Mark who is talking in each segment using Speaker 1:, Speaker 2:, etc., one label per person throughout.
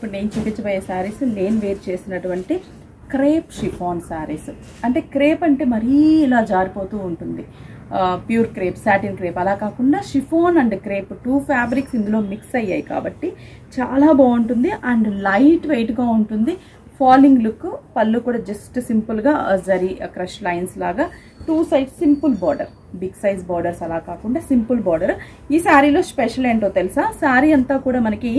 Speaker 1: ఇప్పుడు నేను చూపించబోయే శారీస్ నేను వేర్ చేసినటువంటి క్రేప్ షిఫాన్ శారీస్. అంటే క్రేప్ అంటే మరీ ఇలా జారిపోతూ ఉంటుంది, ప్యూర్ క్రేప్, సాటిన్ క్రేప్ అలా కాకుండా షిఫాన్ అండ్ క్రేప్ 2 ఫ్యాబ్రిక్స్ ఇందులో మిక్స్ అయ్యాయి కాబట్టి చాలా బాగుంటుంది అండ్ లైట్ వెయిట్గా ఉంటుంది. ఫాలింగ్ లుక్, పళ్ళు కూడా జస్ట్ సింపుల్గా జరీ క్రష్ లైన్స్ లాగా, 2 sides simple border, big size borders అలా కాకుండా సింపుల్ బార్డర్. ఈ శారీలో స్పెషల్ ఏంటో తెలుసా, శారీ అంతా కూడా మనకి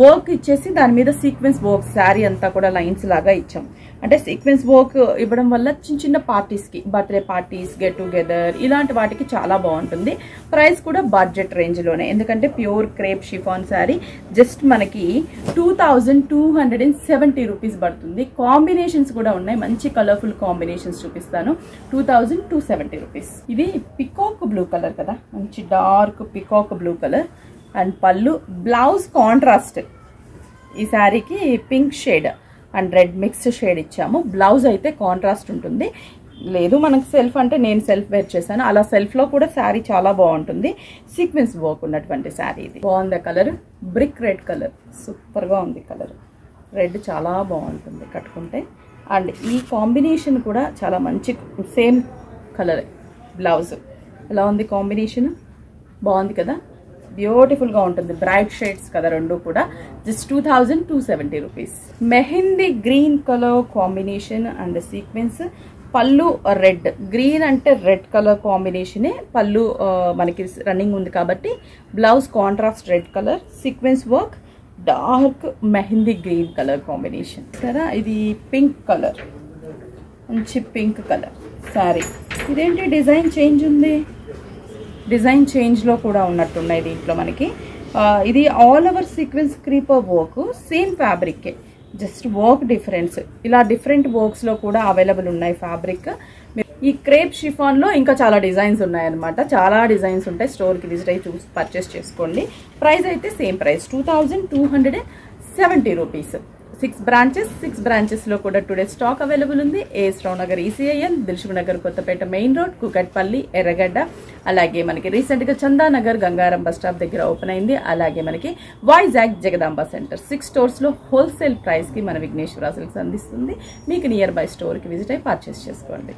Speaker 1: వర్క్ ఇచ్చేసి దాని మీద సీక్వెన్స్ వర్క్ శారీ అంతా కూడా లైన్స్ లాగా ఇచ్చాం. అంటే సీక్వెన్స్ వర్క్ ఇవ్వడం వల్ల చిన్న చిన్న పార్టీస్కి, బర్త్డే పార్టీస్, గెట్ టుగెదర్ ఇలాంటి వాటికి చాలా బాగుంటుంది. ప్రైస్ కూడా బడ్జెట్ రేంజ్లోనే, ఎందుకంటే pure crepe chiffon sari just మనకి 2270 రూపీస్ పడుతుంది. కాంబినేషన్స్ కూడా ఉన్నాయి, మంచి కలర్ఫుల్ కాంబినేషన్స్ చూపిస్తాను. 2270 రూపీస్. ఇది పికాక్ బ్లూ కలర్ కదా, మంచి dark peacock blue colour and పళ్ళు. బ్లౌజ్ కాంట్రాస్ట్, ఈ శారీకి pink shade and red mix shade ఇచ్చాము. బ్లౌజ్ అయితే కాంట్రాస్ట్ ఉంటుంది. లేదు మనకు సెల్ఫ్ అంటే నేను సెల్ఫ్ వేర్ చేశాను, అలా సెల్ఫ్లో కూడా శారీ చాలా బాగుంటుంది. సీక్వెన్స్ వర్క్ ఉన్నటువంటి శారీ ఇది. బాగుంది కలర్, బ్రిక్ రెడ్ కలర్, సూపర్గా ఉంది కలర్. రెడ్ చాలా బాగుంటుంది కట్టుకుంటే. అండ్ ఈ కాంబినేషన్ కూడా చాలా మంచి, సేమ్ కలర్ బ్లౌజ్. ఎలా ఉంది కాంబినేషన్, బాగుంది కదా, బ్యూటిఫుల్గా ఉంటుంది. బ్రైట్ షేడ్స్ కదా రెండు కూడా. Just 2270 rupees. Mehndi green colour combination and sequence. పళ్ళు రెడ్, గ్రీన్ అంటే రెడ్ కలర్ కాంబినేషనే. పళ్ళు మనకి రన్నింగ్ ఉంది కాబట్టి blouse contrast red colour, sequence work, dark mehndi green colour combination. సరే ఇది పింక్ కలర్, మంచి పింక్ కలర్ శారీ. ఇదేంటి డిజైన్ చేంజ్ ఉంది, డిజైన్ చేంజ్లో కూడా ఉన్నట్టున్నాయి దీంట్లో మనకి. ఇది all over sequence creeper work, same ఫ్యాబ్రిక్కే, జస్ట్ వర్క్ డిఫరెన్స్. ఇలా డిఫరెంట్ వర్క్స్లో కూడా అవైలబుల్ ఉన్నాయి ఫ్యాబ్రిక్. ఈ క్రేప్ షిఫాన్లో ఇంకా చాలా డిజైన్స్ ఉన్నాయన్నమాట, చాలా డిజైన్స్ ఉంటాయి. స్టోర్కి విజిట్ అయ్యి చూసి పర్చేస్ చేసుకోండి. ప్రైస్ అయితే సేమ్ ప్రైస్ 2270 రూపీస్. 6 బ్రాంచెస్, 6 బ్రాంచెస్లో కూడా టుడే స్టాక్ అవైలబుల్ ఉంది. AS Rao Nagar ECIL, Dilsukh Nagar Kothapet main road, Kukatpally, Erragadda, అలాగే మనకి రీసెంట్గా చందానగర్ గంగారం బస్ స్టాప్ దగ్గర ఓపెన్ అయింది. అలాగే మనకి వైజాగ్ జగదాంబ సెంటర్ 6 స్టోర్స్లో హోల్సేల్ ప్రైస్కి మన విఘ్నేశ్వర సిల్క్స్ అందిస్తుంది. మీకు నియర్ బై స్టోర్కి విజిట్ అయ్యి పర్చేస్ చేసుకోండి.